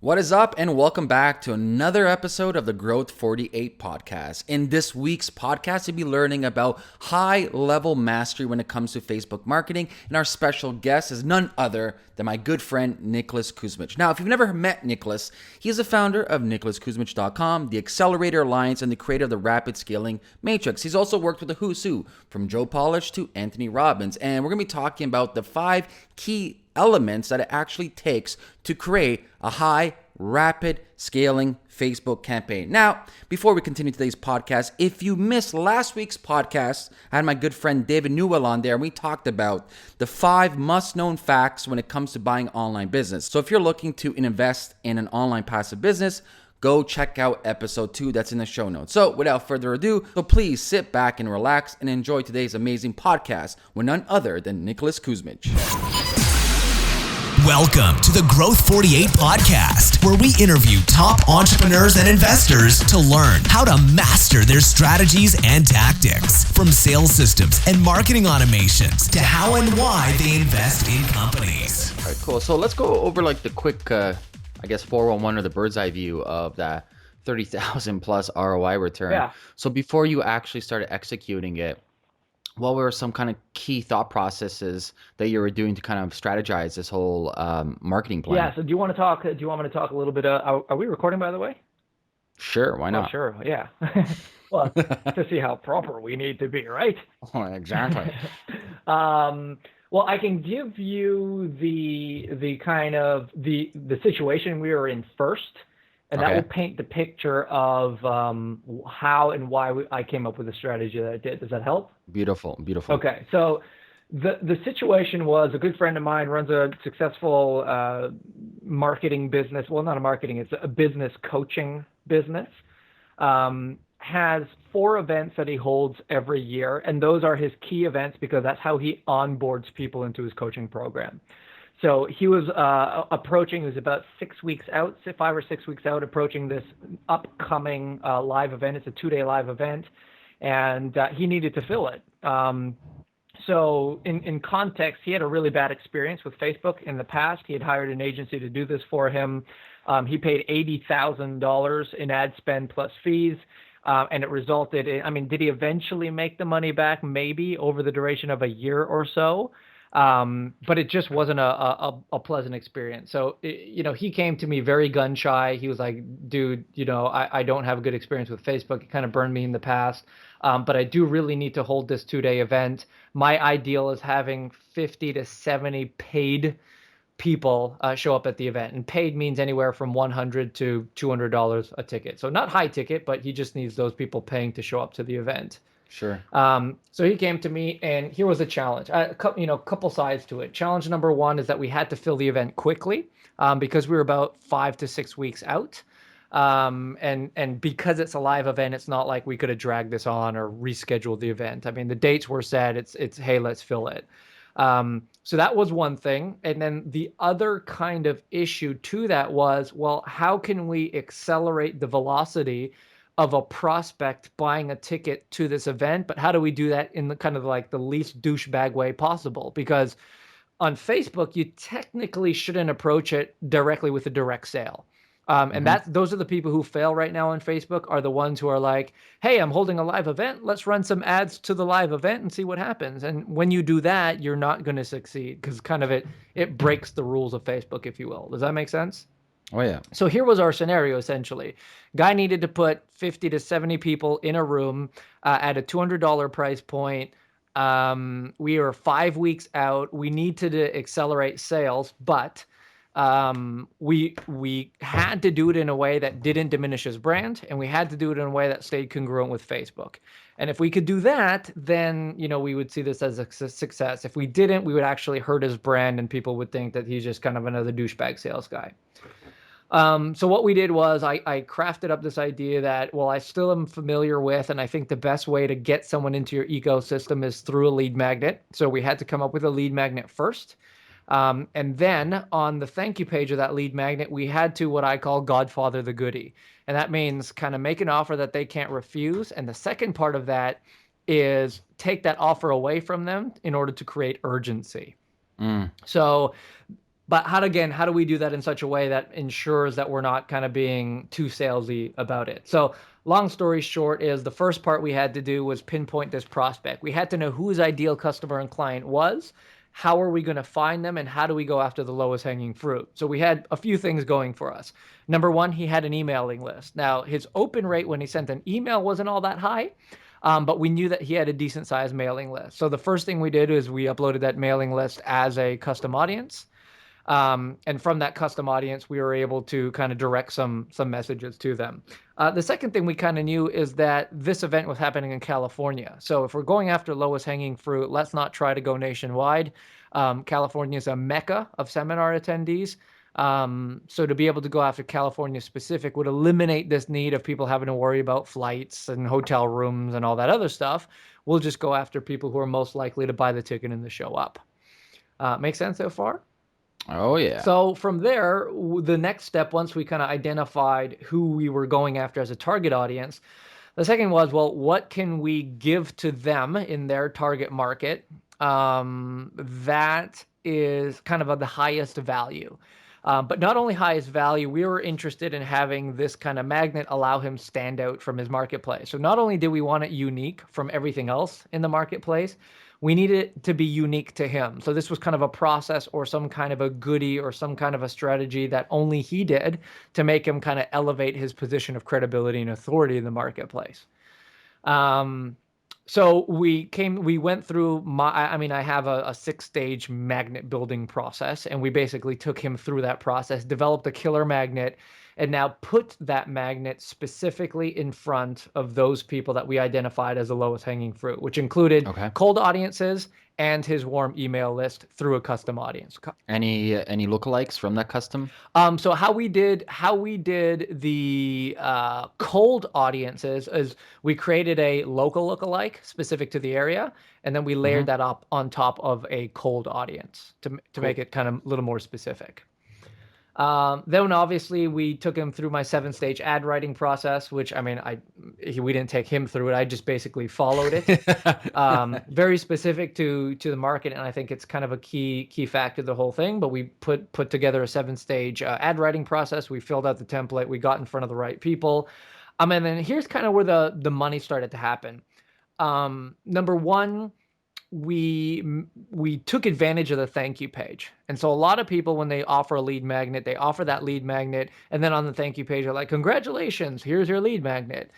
What is up, and welcome back to another episode of the Growth 48 podcast. In this week's podcast, you'll be learning about high-level mastery when it comes to Facebook marketing, and our special guest is none other than my good friend, Nicholas Kusmich. Now, if you've never met Nicholas, he is the founder of NicholasKusmich.com, the Accelerator Alliance, and the creator of the Rapid Scaling Matrix. He's also worked with the who's who, from Joe Polish to Anthony Robbins, and we're going to be talking about the 5 key elements that it actually takes to create a high, rapid scaling Facebook campaign. Now, before we continue today's podcast, if you missed last week's podcast, I had my good friend David Newell on there, and we talked about the 5 must-known facts when it comes to buying online business. So if you're looking to invest in an online passive business, go check out episode 2 that's in the show notes. So without further ado, please sit back and relax and enjoy today's amazing podcast with none other than Nicholas Kusmich. Welcome to the Growth 48 podcast, where we interview top entrepreneurs and investors to learn how to master their strategies and tactics, from sales systems and marketing automations to how and why they invest in companies. All right, cool. So let's go over like the quick, 411 or the bird's eye view of that 30,000 plus ROI return. Yeah. So before you actually started executing it, what were some kind of key thought processes that you were doing to kind of strategize this whole marketing plan? Yeah. So do you want me to talk a little bit? Are we recording, by the way? Sure. Why not? Oh, sure. Yeah. Well, to see how proper we need to be, right? Oh, exactly. Well, I can give you the kind of the situation we were in first, and that will paint the picture of how and why I came up with the strategy that I did. Does that help? Beautiful. Okay, so the situation was a good friend of mine runs a successful marketing business. Well, not a marketing, it's a business coaching business. Has 4 events that he holds every year, and those are his key events because that's how he onboards people into his coaching program. So he was approaching, it was about 6 weeks out, 5 or 6 weeks out, approaching this upcoming live event. It's a 2-day live event, and he needed to fill it. So in context, he had a really bad experience with Facebook in the past. He had hired an agency to do this for him. He paid $80,000 in ad spend plus fees, and it resulted in, did he eventually make the money back? Maybe over the duration of a year or so. But it just wasn't a pleasant experience. So, he came to me very gun shy. He was like, dude, I don't have a good experience with Facebook. It kind of burned me in the past. But I do really need to hold this 2-day event. My ideal is having 50 to 70 paid people show up at the event. And paid means anywhere from $100 to $200 a ticket. So not high ticket, but he just needs those people paying to show up to the event. Sure. So he came to me, and here was a challenge. A couple sides to it. Challenge number 1 is that we had to fill the event quickly because we were about 5 to 6 weeks out. And because it's a live event, it's not like we could have dragged this on or rescheduled the event. The dates were set. It's hey, let's fill it. So that was one thing. And then the other kind of issue to that was, well, how can we accelerate the velocity of a prospect buying a ticket to this event, but how do we do that in the kind of like the least douchebag way possible? Because on Facebook, you technically shouldn't approach it directly with a direct sale. And those are the people who fail right now on Facebook, are the ones who are like, hey, I'm holding a live event. Let's run some ads to the live event and see what happens. And when you do that, you're not going to succeed because kind of it breaks the rules of Facebook, if you will. Does that make sense? Oh, yeah. So here was our scenario, essentially. Guy needed to put 50 to 70 people in a room at a $200 price point. We are 5 weeks out. We need to accelerate sales, but we had to do it in a way that didn't diminish his brand, and we had to do it in a way that stayed congruent with Facebook. And if we could do that, then, we would see this as a success. If we didn't, we would actually hurt his brand, and people would think that he's just kind of another douchebag sales guy. So what we did was I crafted up this idea that, well, I still am familiar with, and I think the best way to get someone into your ecosystem is through a lead magnet. So we had to come up with a lead magnet first. And then on the thank you page of that lead magnet, we had to what I call Godfather the goodie. And that means kind of make an offer that they can't refuse. And the second part of that is take that offer away from them in order to create urgency. So But how do we do that in such a way that ensures that we're not kind of being too salesy about it? So long story short is the first part we had to do was pinpoint this prospect. We had to know who his ideal customer and client was, how are we going to find them, and how do we go after the lowest hanging fruit? So we had a few things going for us. Number one, he had an emailing list. Now, his open rate when he sent an email wasn't all that high, but we knew that he had a decent sized mailing list. So the first thing we did is we uploaded that mailing list as a custom audience. And from that custom audience, we were able to kind of direct some messages to them. The second thing we kind of knew is that this event was happening in California. So if we're going after lowest hanging fruit, let's not try to go nationwide. California is a mecca of seminar attendees. So to be able to go after California specific would eliminate this need of people having to worry about flights and hotel rooms and all that other stuff. We'll just go after people who are most likely to buy the ticket and to show up. Make sense so far? Oh, yeah. So from there, the next step, once we kind of identified who we were going after as a target audience, the second was, well, what can we give to them in their target market that is kind of the highest value? But not only highest value, we were interested in having this kind of magnet allow him stand out from his marketplace. So not only did we want it unique from everything else in the marketplace, we needed it to be unique to him. So this was kind of a process or some kind of a goodie or some kind of a strategy that only he did to make him kind of elevate his position of credibility and authority in the marketplace. So we went through I have a 6-stage magnet building process, and we basically took him through that process, developed a killer magnet, and now put that magnet specifically in front of those people that we identified as the lowest hanging fruit, which included cold audiences and his warm email list through a custom audience. Any lookalikes from that custom? So how we did the cold audiences is we created a local lookalike specific to the area, and then we layered that up on top of a cold audience to make it kind of a little more specific. Then obviously we took him through my 7-stage ad writing process, which we didn't take him through it. I just basically followed it. Very specific to the market, and I think it's kind of a key factor of the whole thing. But we put together a 7-stage ad writing process. We filled out the template. We got in front of the right people. And then here's kind of where the money started to happen. Number one, we took advantage of the thank you page. And so a lot of people, when they offer a lead magnet, they offer that lead magnet, and then on the thank you page are like, congratulations, here's your lead magnet.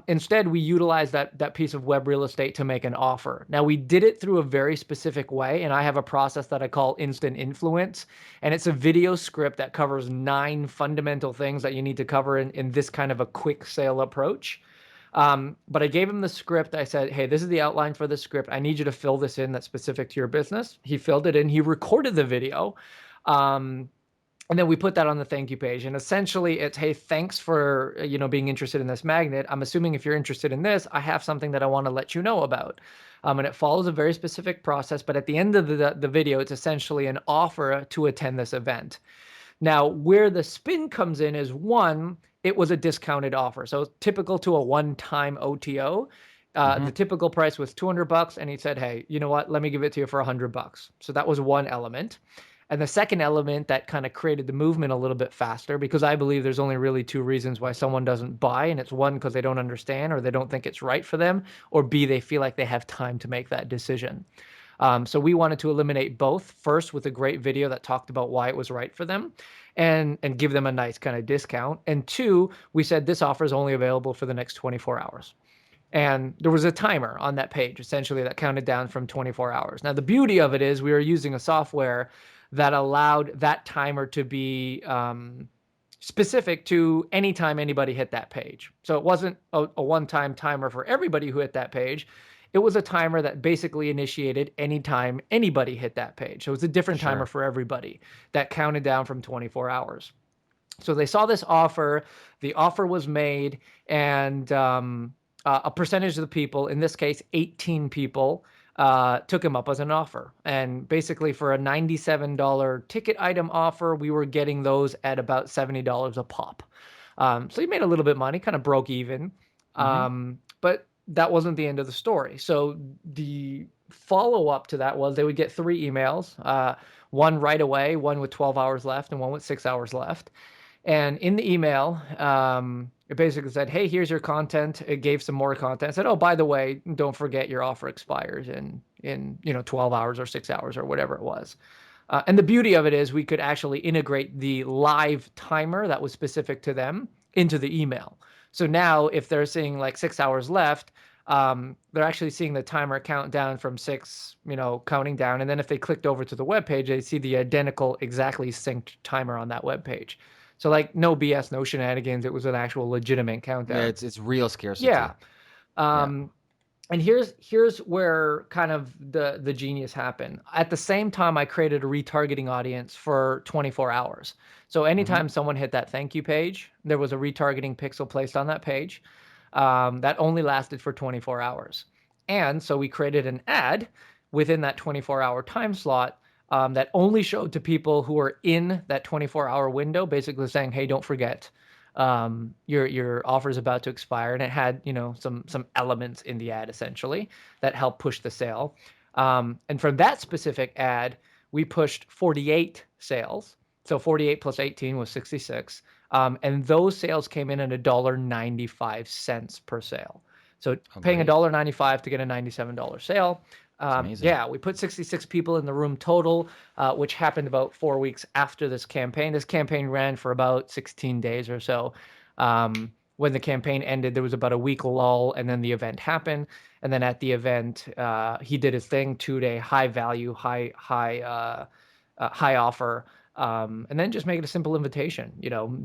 Instead, we utilized that piece of web real estate to make an offer. Now, we did it through a very specific way, and I have a process that I call instant influence, and it's a video script that covers 9 fundamental things that you need to cover in this kind of a quick sale approach. But I gave him the script. I said, hey, this is the outline for the script. I need you to fill this in that's specific to your business. He filled it in. He recorded the video. And then we put that on the thank you page. And essentially it's, hey, thanks for, being interested in this magnet. I'm assuming if you're interested in this, I have something that I want to let you know about. And it follows a very specific process. But at the end of the video, it's essentially an offer to attend this event. Now, where the spin comes in is, one, it was a discounted offer. So typical to a one-time OTO, the typical price was $200, and he said, hey, you know what? Let me give it to you for $100. So that was one element. And the second element that kind of created the movement a little bit faster, because I believe there's only really 2 reasons why someone doesn't buy, and it's one, because they don't understand or they don't think it's right for them, or B, they feel like they have time to make that decision. So we wanted to eliminate both, first with a great video that talked about why it was right for them and give them a nice kind of discount. And 2, we said this offer is only available for the next 24 hours. And there was a timer on that page, essentially, that counted down from 24 hours. Now, the beauty of it is we were using a software that allowed that timer to be specific to anytime anybody hit that page. So it wasn't a one-time timer for everybody who hit that page. It was a timer that basically initiated anytime anybody hit that page. So it was a different timer for everybody that counted down from 24 hours. So they saw this offer, the offer was made, and a percentage of the people, in this case, 18 people, took him up as an offer. And basically for a $97 ticket item offer, we were getting those at about $70 a pop. So he made a little bit of money, kind of broke even. But that wasn't the end of the story. So the follow-up to that was they would get 3 emails. one right away, one with 12 hours left, and one with 6 hours left. And in the email, it basically said, hey, here's your content. It gave some more content. It said, oh, by the way, don't forget your offer expires in 12 hours or 6 hours or whatever it was. And the beauty of it is we could actually integrate the live timer that was specific to them into the email. So now if they're seeing like 6 hours left, they're actually seeing the timer count down from 6, counting down. And then if they clicked over to the web page, they see the identical, exactly synced timer on that web page. So like no BS, no shenanigans. It was an actual legitimate countdown. Yeah, it's real scarcity. Yeah. And here's where kind of the genius happened. At the same time, I created a retargeting audience for 24 hours. So anytime someone hit that thank you page, there was a retargeting pixel placed on that page that only lasted for 24 hours. And so we created an ad within that 24-hour time slot that only showed to people who are in that 24-hour window, basically saying, hey, don't forget, your offer is about to expire. And it had, some elements in the ad essentially that helped push the sale. And from that specific ad, we pushed 48 sales. So 48 plus 18 was 66. And those sales came in at $1.95 per sale. So paying $1.95 to get a $97 sale. Yeah, we put 66 people in the room total, which happened about 4 weeks after this campaign. This campaign ran for about 16 days or so. When the campaign ended, there was about a week lull, and then the event happened. And then at the event, he did his thing, 2-day high value, high offer. And then just make it a simple invitation.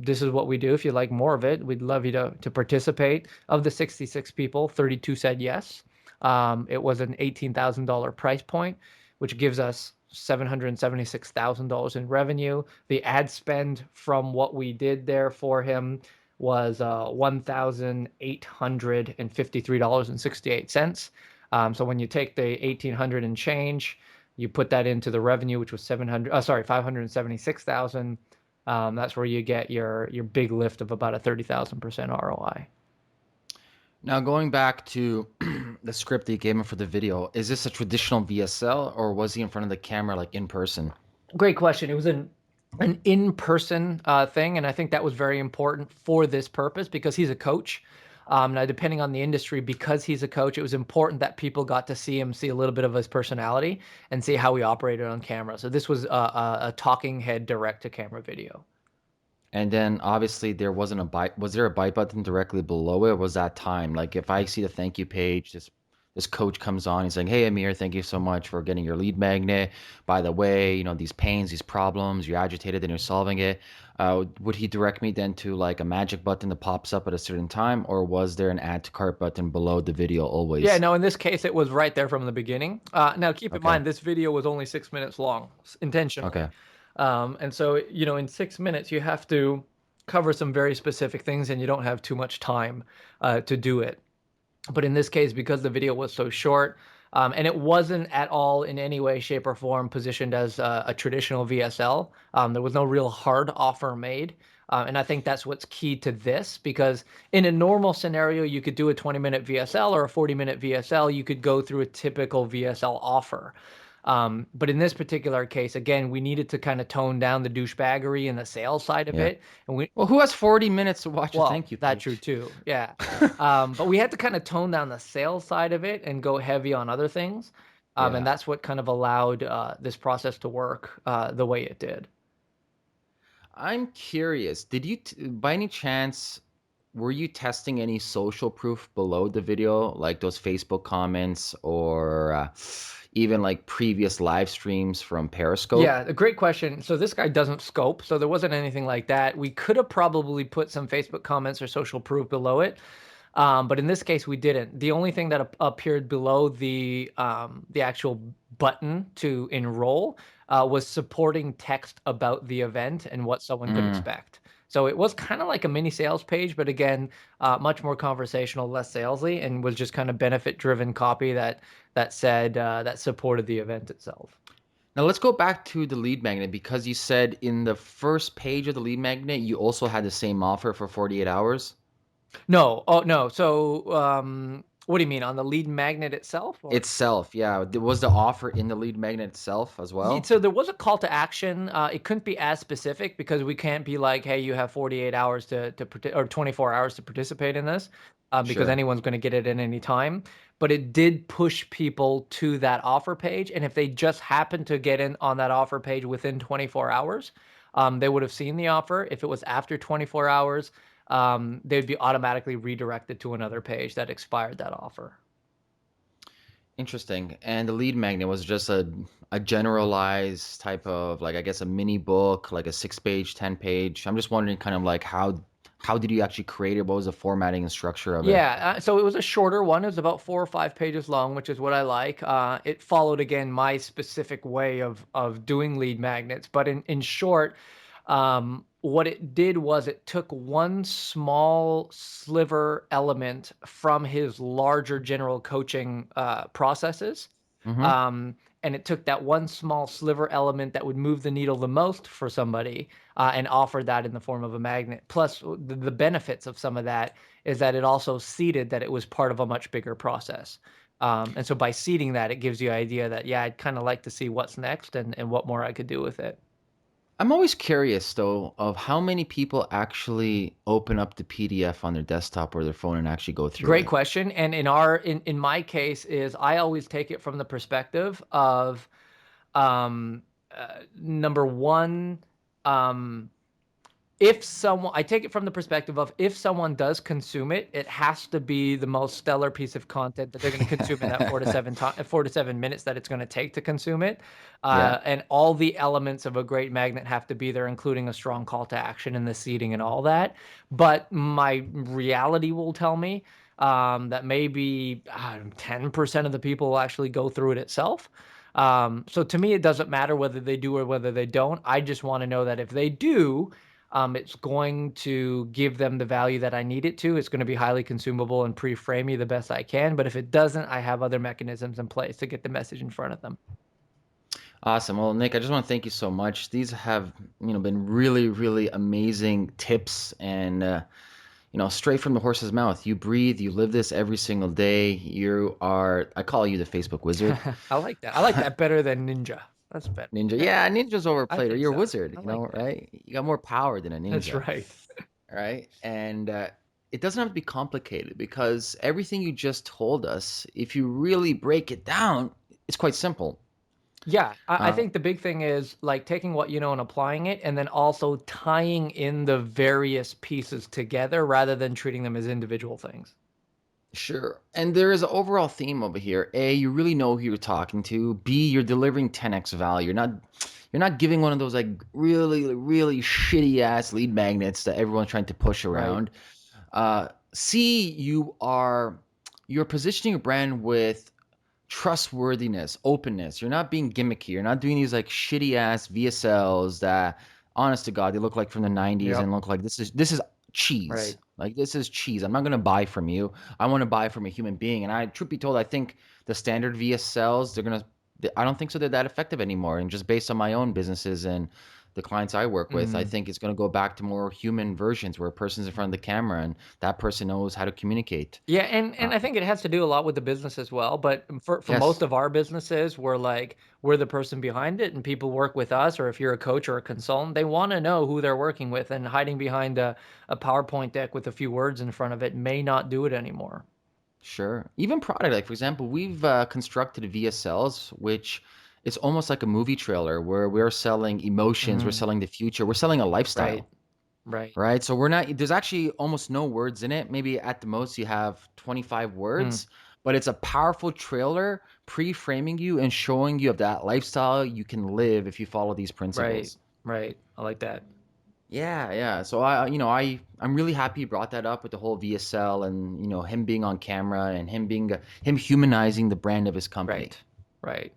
This is what we do. If you'd like more of it, we'd love you to participate. Of the 66 people, 32 said yes. It was an $18,000 price point, which gives us $776,000 in revenue. The ad spend from what we did there for him was $1,853.68. So when you take the $1,800 and change, you put that into the revenue, which was $576,000. That's where you get your big lift of about a 30,000% ROI. Now, going back to the script that you gave him for the video, is this a traditional VSL or was he in front of the camera like in person? Great question. It was an in-person thing, and I think that was very important for this purpose because he's a coach. Now, depending on the industry, because he's a coach, it was important that people got to see him, see a little bit of his personality, and see how he operated on camera. So this was a talking head direct-to-camera video. And then obviously there wasn't a buy. Was there a buy button directly below it? Or was that time? Like if I see the thank you page, this coach comes on, he's like, hey, Amir, thank you so much for getting your lead magnet. By the way, these pains, these problems, you're agitated and you're solving it. Would he direct me then to like a magic button that pops up at a certain time? Or was there an add to cart button below the video always? Yeah, no, in this case, it was right there from the beginning. Now, keep in mind, this video was only 6 minutes long, intentionally. Okay. And so, in 6 minutes, you have to cover some very specific things and you don't have too much time to do it. But in this case, because the video was so short, and it wasn't at all in any way, shape, or form positioned as a traditional VSL, there was no real hard offer made. And I think that's what's key to this, because in a normal scenario, you could do a 20-minute VSL or a 40-minute VSL. You could go through a typical VSL offer. But in this particular case, again, we needed to kind of tone down the douchebaggery and the sales side of it. And who has 40 minutes to watch a thank you page? That's true too. Yeah. But we had to kind of tone down the sales side of it and go heavy on other things. And that's what kind of allowed this process to work the way it did. I'm curious, did you, by any chance, were you testing any social proof below the video, like those Facebook comments or even like previous live streams from Periscope? Yeah, a great question. So this guy doesn't scope, so there wasn't anything like that. We could have probably put some Facebook comments or social proof below it, but in this case, we didn't. The only thing that appeared below the actual button to enroll was supporting text about the event and what someone could expect. So it was kind of like a mini sales page, but again, much more conversational, less salesy, and was just kind of benefit-driven copy that said that supported the event itself. Now let's go back to the lead magnet, because you said in the first page of the lead magnet, you also had the same offer for 48 hours. No. Oh, no. So What do you mean, on the lead magnet itself? Or? Itself, yeah. Was the offer in the lead magnet itself as well? So there was a call to action. It couldn't be as specific because we can't be like, hey, you have 48 hours or 24 hours to participate in this, because Sure. anyone's going to get it at any time. But it did push people to that offer page. And if they just happened to get in on that offer page within 24 hours, they would have seen the offer. If it was after 24 hours, they'd be automatically redirected to another page that expired that offer. Interesting. And the lead magnet was just a generalized type of, like, I guess a mini book, like a 6-page, 10-page. I'm just wondering kind of like how did you actually create it? What was the formatting and structure of it? Yeah, so it was a shorter one. It was about 4 or 5 pages long, which is what I like. It followed again my specific way of doing lead magnets, but in short, what it did was it took one small sliver element from his larger general coaching processes. Mm-hmm. Um, and it took that one small sliver element that would move the needle the most for somebody, and offered that in the form of a magnet. Plus, the benefits of some of that is that it also seeded that it was part of a much bigger process. And so by seeding that, it gives you an idea that, yeah, I'd kind of like to see what's next and what more I could do with it. I'm always curious though of how many people actually open up the PDF on their desktop or their phone and actually go through Great it. question. And in my case is I always take it from the perspective of, um, number one, um, if someone, I take it from the perspective of, if someone does consume it, it has to be the most stellar piece of content that they're going to consume in that 4 to 7 minutes that it's going to take to consume it. Yeah. And all the elements of a great magnet have to be there, including a strong call to action and the seeding and all that. But my reality will tell me, that maybe 10% of the people will actually go through it itself. So to me, it doesn't matter whether they do or whether they don't. I just want to know that if they do, it's going to give them the value that I need it to. It's going to be highly consumable and pre-frame me the best I can. But if it doesn't, I have other mechanisms in place to get the message in front of them. Awesome. Well, Nick, I just want to thank you so much. These have, been really, really amazing tips and, straight from the horse's mouth. You breathe, you live this every single day. I call you the Facebook wizard. I like that. I like that better than ninja. That's better. Ninja. Yeah, ninja's I overplayed. Or think you're a so. wizard, I like that. right? You got more power than a That's ninja, right. right? And it doesn't have to be complicated because everything you just told us, if you really break it down, it's quite simple. Yeah, I Uh, think the big thing is like taking what you know and applying it, and then also tying in the various pieces together rather than treating them as individual things. Sure. And there is an overall theme over here. A, you really know who you're talking to. B, you're delivering 10x value. You're not giving one of those like really, really shitty ass lead magnets that everyone's trying to push Right. around. C, you're positioning your brand with trustworthiness, openness. You're not being gimmicky. You're not doing these like shitty ass VSLs that, honest to God, they look like from the 90s Yep. and look like this is cheese. Right. Like this is cheese. I'm not gonna buy from you. I want to buy from a human being. And truth be told, I think the standard VSLs, I don't think so they're that effective anymore. And just based on my own businesses and the clients I work with, I Mhm. think it's gonna go back to more human versions where a person's in front of the camera and that person knows how to communicate. Yeah, and Uh, and I think it has to do a lot with the business as well. But for most yes. of our businesses, we're the person behind it, and people work with us. Or if you're a coach or a consultant, they want to know who they're working with, and hiding behind a PowerPoint deck with a few words in front of it may not do it anymore. Sure. Even product, like for example, we've constructed VSLs, which it's almost like a movie trailer where we're selling emotions, we're Hmm. selling the future, we're selling a Right, lifestyle, right. right? So we're not, there's actually almost no words in it. Maybe at the most you have 25 Mm, words, but it's a powerful trailer pre-framing you and showing you of that lifestyle you can live if you follow these right, principles. right. I like that. Yeah, yeah. So I'm really happy you brought that up with the whole VSL and him being on camera and him humanizing the brand of his company. Right, right.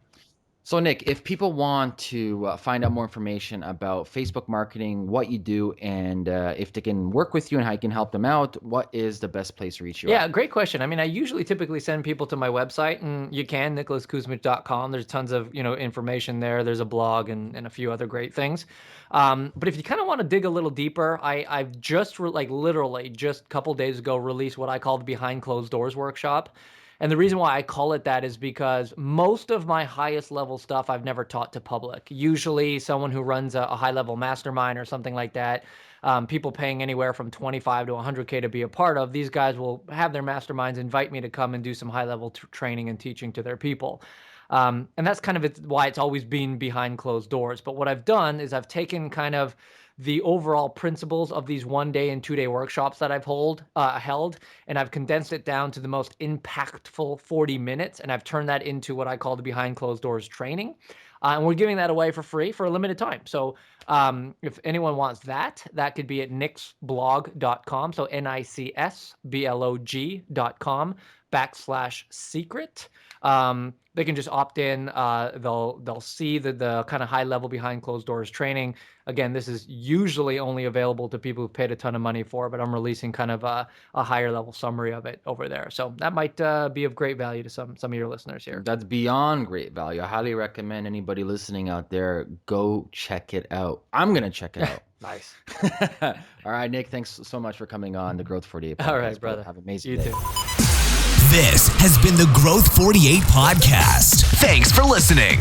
So Nick, if people want to find out more information about Facebook marketing, what you do, and if they can work with you and how you can help them out, what is the best place to reach you? Yeah, great question. I mean, I typically send people to my website, and you can, nicholaskusmich.com. There's tons of, information there. There's a blog and a few other great things. But if you kind of want to dig a little deeper, I've just literally just a couple days ago released what I call the Behind Closed Doors workshop. And the reason why I call it that is because most of my highest level stuff I've never taught to public. Usually someone who runs a high level mastermind or something like that, people paying anywhere from 25 to 100K to be a part of, these guys will have their masterminds, invite me to come and do some high level training and teaching to their people. And that's kind of why it's always been behind closed doors. But what I've done is I've taken kind of the overall principles of these 1 day and 2 day workshops that I've held, and I've condensed it down to the most impactful 40 minutes, and I've turned that into what I call the Behind Closed Doors training. And we're giving that away for free for a limited time. So if anyone wants that could be at nicksblog.com. So nicsblog.com/secret. They can just opt in. They'll see the kind of high level Behind Closed Doors training. Again, this is usually only available to people who've paid a ton of money for it, but I'm releasing kind of a higher level summary of it over there. So that might be of great value to some of your listeners here. That's beyond great value. I highly recommend anybody listening out there, go check it out. I'm going to check it out. Nice. All right, Nick, thanks so much for coming on the Growth 48 podcast. All right, brother. Have an amazing You day. too. This has been the Growth 48 podcast. Thanks for listening.